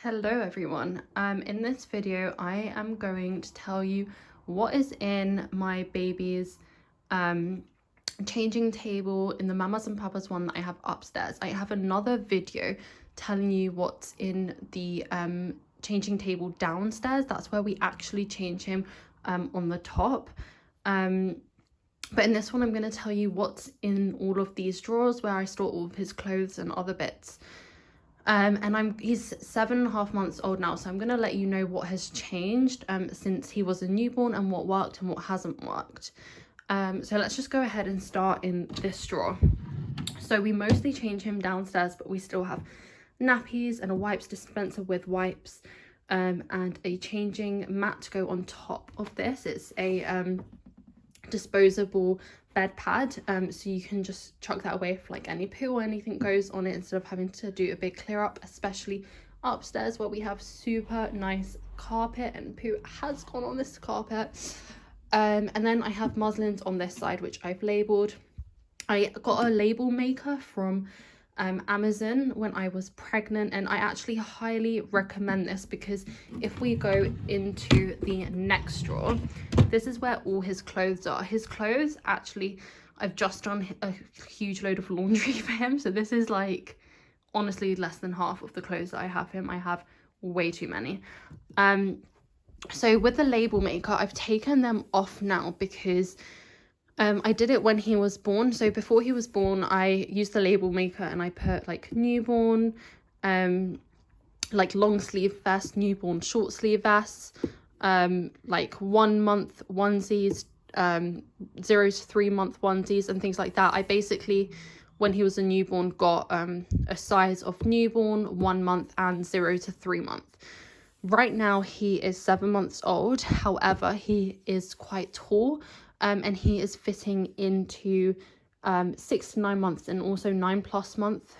Hello everyone. In this video I am going to tell you what is in my baby's changing table in the mamas and papas one that I have upstairs. I have another video telling you what's in the changing table downstairs. That's where we actually change him on the top. But in this one I'm going to tell you what's in all of these drawers where I store all of his clothes and other bits. And he's 7.5 months old now, so I'm going to let you know what has changed since he was a newborn and what worked and what hasn't worked. So let's just go ahead and start in this drawer. So we mostly change him downstairs, but we still have nappies and a wipes dispenser with wipes and a changing mat to go on top of this. It's a disposable bed pad, so you can just chuck that away if like any poo or anything goes on it instead of having to do a big clear up, especially upstairs where we have super nice carpet and poo has gone on this carpet. And then I have muslins on this side which I've labeled. I got a label maker from Amazon when I was pregnant, and I actually highly recommend this because if we go into the next drawer, this is where all his clothes are. His clothes, actually, I've just done a huge load of laundry for him, so this is like honestly less than half of the clothes that I have him. I have way too many. So with the label maker, I've taken them off now because I did it when he was born. So before he was born, I used the label maker and I put like newborn, like long sleeve vest, newborn short sleeve vests, like 1 month onesies, 0 to 3 month onesies and things like that. I basically, when he was a newborn, got a size of newborn, 1 month and 0 to 3 month. Right now he is 7 months old. However, he is quite tall. And he is fitting into 6 to 9 months and also 9+ month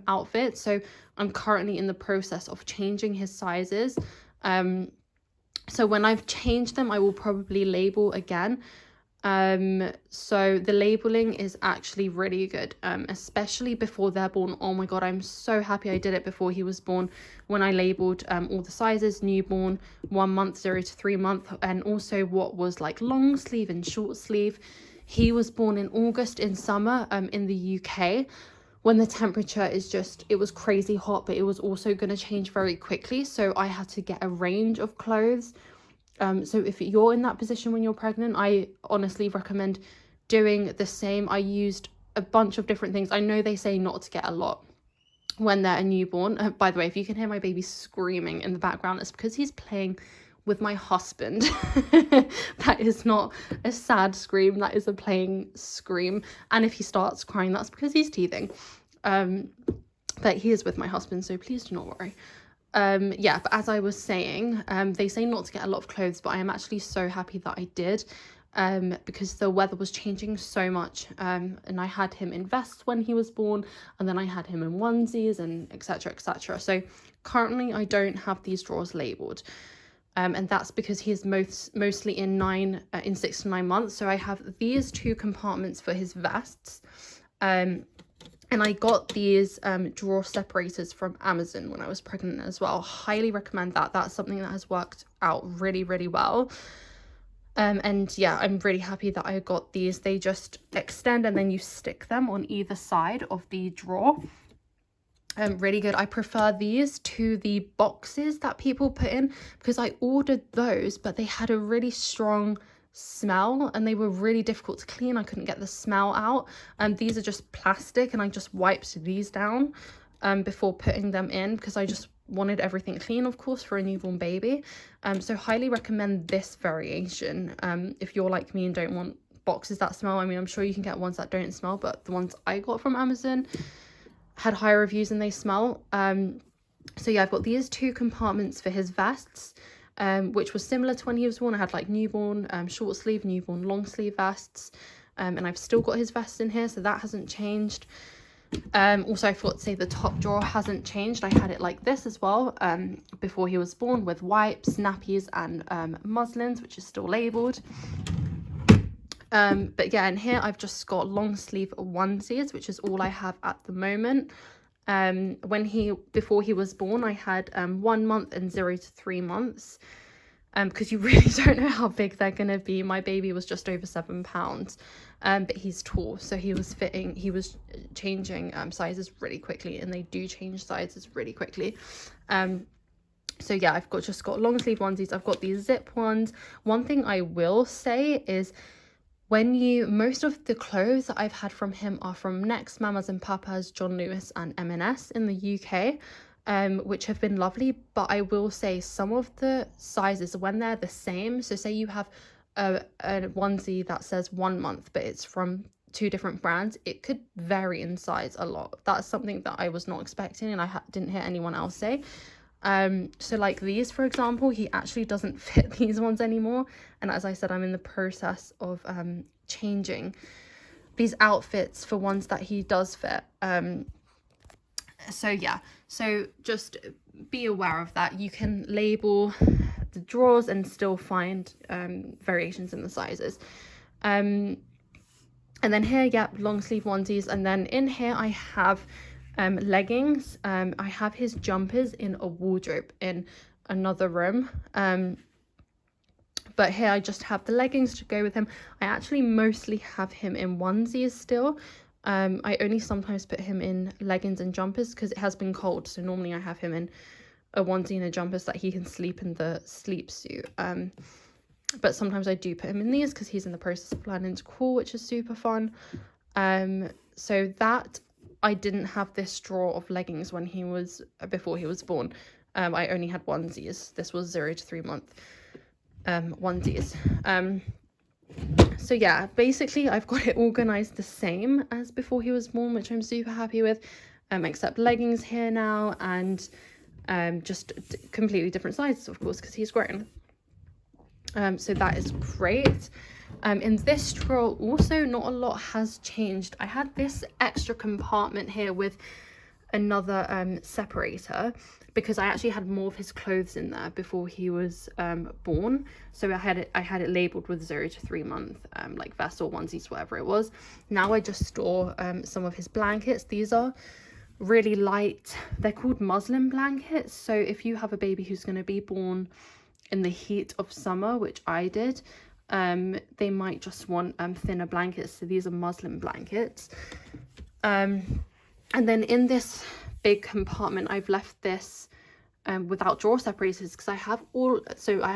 outfit. So I'm currently in the process of changing his sizes. So when I've changed them, I will probably label again. So the labeling is actually really good, especially before they're born. Oh my god, I'm so happy I did it before he was born, when I labeled all the sizes: newborn, 1 month, 0 to 3 month, and also what was like long sleeve and short sleeve. He was born in August, in summer, in the UK, when the temperature is just, it was crazy hot, but it was also going to change very quickly, so I had to get a range of clothes. So if you're in that position when you're pregnant, I honestly recommend doing the same. I used a bunch of different things. I know they say not to get a lot when they're a newborn. By the way, if you can hear my baby screaming in the background, it's because he's playing with my husband. That is not a sad scream, that is a playing scream. And if he starts crying, that's because he's teething. But he is with my husband, so please do not worry. Yeah, but as I was saying, they say not to get a lot of clothes, but I am actually so happy that I did, because the weather was changing so much, and I had him in vests when he was born, and then I had him in onesies and etc, etc. So currently I don't have these drawers labeled, and that's because he is mostly in 6 to 9 months. So I have these 2 compartments for his vests, and I got these drawer separators from Amazon when I was pregnant as well. Highly recommend that. That's something that has worked out really, really well. And yeah, I'm really happy that I got these. They just extend and then you stick them on either side of the drawer. Really good. I prefer these to the boxes that people put in because I ordered those, but they had a really strong smell and they were really difficult to clean. I couldn't get the smell out. These are just plastic, and I just wiped these down before putting them in because I just wanted everything clean, of course, for a newborn baby. So highly recommend this variation if you're like me and don't want boxes that smell. I mean, I'm sure you can get ones that don't smell, but the ones I got from Amazon had higher reviews and they smell. So yeah, I've got these 2 compartments for his vests, which was similar to when he was born. I had like newborn short sleeve, newborn long sleeve vests, and I've still got his vest in here, so that hasn't changed. Also, I forgot to say the top drawer hasn't changed. I had it like this as well before he was born, with wipes, nappies and muslins, which is still labelled. But yeah, in here I've just got long sleeve onesies, which is all I have at the moment. Before he was born, I had 1 month and 0 to 3 months, because you really don't know how big they're gonna be. My baby was just over 7 pounds, but he's tall, so he was changing sizes really quickly, and they do change sizes really quickly. So yeah, I've just got long sleeve onesies. I've got these zip ones. One thing I will say is, most of the clothes that I've had from him are from Next, Mamas and Papas, John Lewis and M&S in the UK, which have been lovely. But I will say some of the sizes, when they're the same, so say you have a onesie that says 1 month, but it's from 2 different brands, it could vary in size a lot. That's something that I was not expecting, and I didn't hear anyone else say. So like these, for example, he actually doesn't fit these ones anymore, and as I said, I'm in the process of changing these outfits for ones that he does fit. So yeah, so just be aware of that. You can label the drawers and still find variations in the sizes. And then here, yeah, long sleeve onesies, and then in here I have leggings. I have his jumpers in a wardrobe in another room, but here I just have the leggings to go with him. I actually mostly have him in onesies still. I only sometimes put him in leggings and jumpers because it has been cold, so normally I have him in a onesie and a jumper so that he can sleep in the sleep suit. But sometimes I do put him in these because he's in the process of learning to crawl, which is super fun. So that, I didn't have this drawer of leggings before he was born. I only had onesies. This was 0 to 3 month onesies. So yeah, basically I've got it organized the same as before he was born, which I'm super happy with, except leggings here now, and just completely different sizes, of course, because he's grown. So that is great. In this drawer also, not a lot has changed. I had this extra compartment here with another separator because I actually had more of his clothes in there before he was born. So I had it labeled with 0 to 3 month, like vessel onesies, whatever it was. Now I just store some of his blankets. These are really light. They're called muslin blankets. So if you have a baby who's going to be born in the heat of summer, which I did, they might just want thinner blankets. So these are muslin blankets. And then in this big compartment, I've left this without drawer separators because I have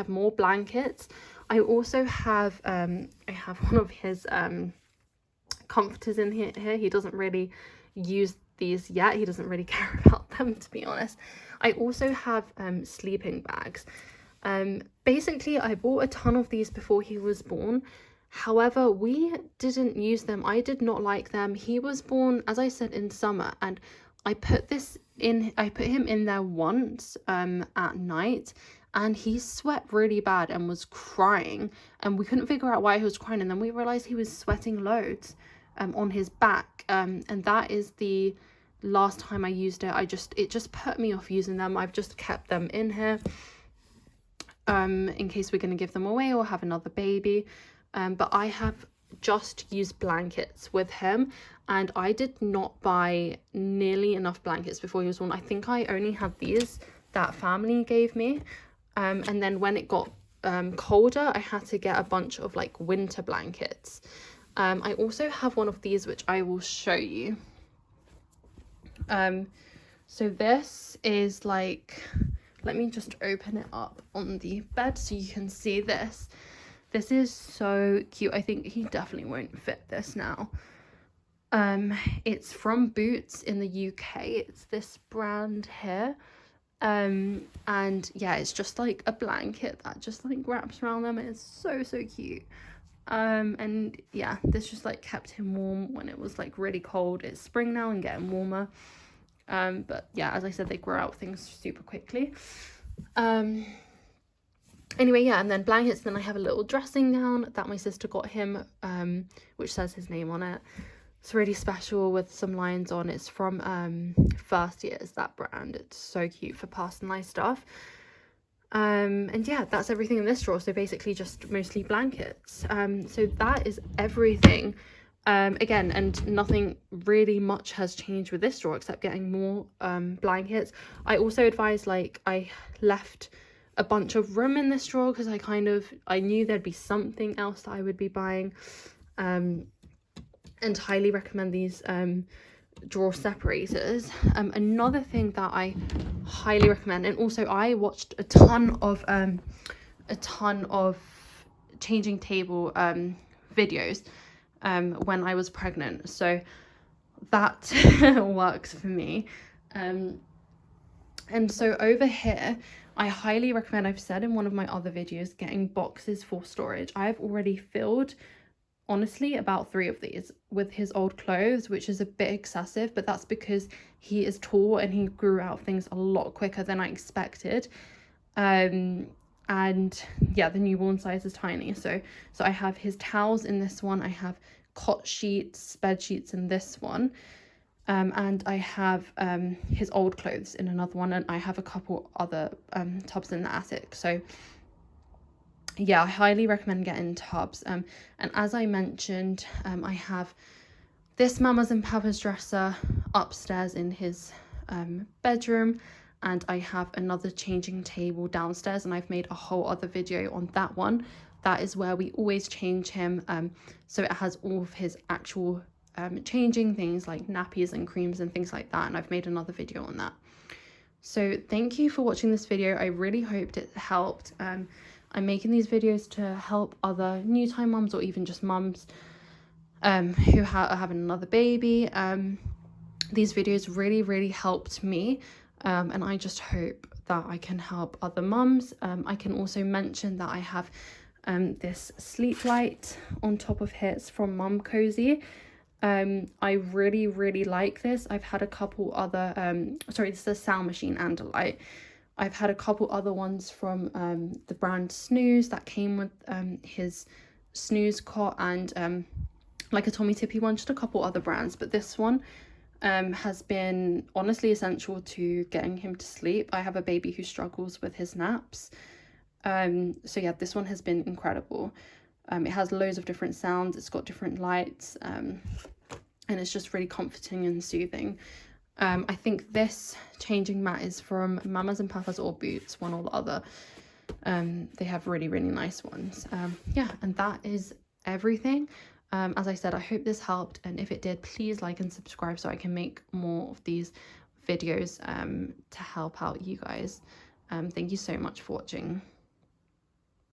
more blankets. I also have I have one of his comforters in here. He doesn't really use these yet. He doesn't really care about them, to be honest. I also have sleeping bags. Basically I bought a ton of these before he was born. However, we didn't use them. I did not like them. He was born, as I said, in summer, and I put him in there once at night, and he sweat really bad and was crying, and we couldn't figure out why he was crying, and then we realized he was sweating loads on his back, and that is the last time I used it. It just put me off using them. I've just kept them in here in case we're going to give them away or have another baby. But I have just used blankets with him, and I did not buy nearly enough blankets before he was born. I think I only had these that family gave me, and then when it got colder, I had to get a bunch of like winter blankets. I also have one of these which I will show you. So this is like, let me just open it up on the bed so you can see this. This is so cute. I think he definitely won't fit this now. It's from Boots in the UK. It's this brand here. And yeah, it's just like a blanket that just like wraps around them. It's so cute. And yeah, this just like kept him warm when it was like really cold. It's spring now and getting warmer. But yeah, as I said, they grow out things super quickly. Anyway, yeah, and then blankets. Then I have a little dressing gown that my sister got him, which says his name on it. It's really special with some lines on. It's from First Years, that brand. It's so cute for personalized stuff. And yeah, that's everything in this drawer. So basically just mostly blankets. So that is everything Again, and nothing really much has changed with this drawer except getting more blankets. I also advised, like, I left a bunch of room in this drawer because I knew there'd be something else that I would be buying, and highly recommend these drawer separators. Another thing that I highly recommend, and also I watched a ton of changing table videos when I was pregnant, so that works for me. And so over here, I highly recommend, I've said in one of my other videos, getting boxes for storage. I've already filled, honestly, about 3 of these with his old clothes, which is a bit excessive, but that's because he is tall and he grew out things a lot quicker than I expected. And yeah, the newborn size is tiny, so I have his towels in this one, I have cot sheets, bed sheets in this one, and I have his old clothes in another one, and I have a couple other tubs in the attic. So yeah, I highly recommend getting tubs. And as I mentioned, I have this Mamas and Papa's dresser upstairs in his bedroom, and I have another changing table downstairs, and I've made a whole other video on that one. That is where we always change him, so it has all of his actual changing things like nappies and creams and things like that, and I've made another video on that. So thank you for watching this video. I really hoped it helped. I'm making these videos to help other new time mums, or even just mums who are having another baby. These videos really helped me, and I just hope that I can help other mums. I can also mention that I have this sleep light on top of his from Mum Cozy. I really like this. I've had a couple other sorry, this is a sound machine and a light. I've had a couple other ones from the brand Snooze that came with his Snooze cot, and like a Tommy Tippy one, just a couple other brands, but this one has been honestly essential to getting him to sleep. I have a baby who struggles with his naps, so yeah, this one has been incredible. It has loads of different sounds, it's got different lights, and it's just really comforting and soothing. I think this changing mat is from Mamas and Papas or Boots, one or the other. They have really nice ones. Yeah, and that is everything. As I said, I hope this helped, and if it did, please like and subscribe so I can make more of these videos to help out you guys. Thank you so much for watching.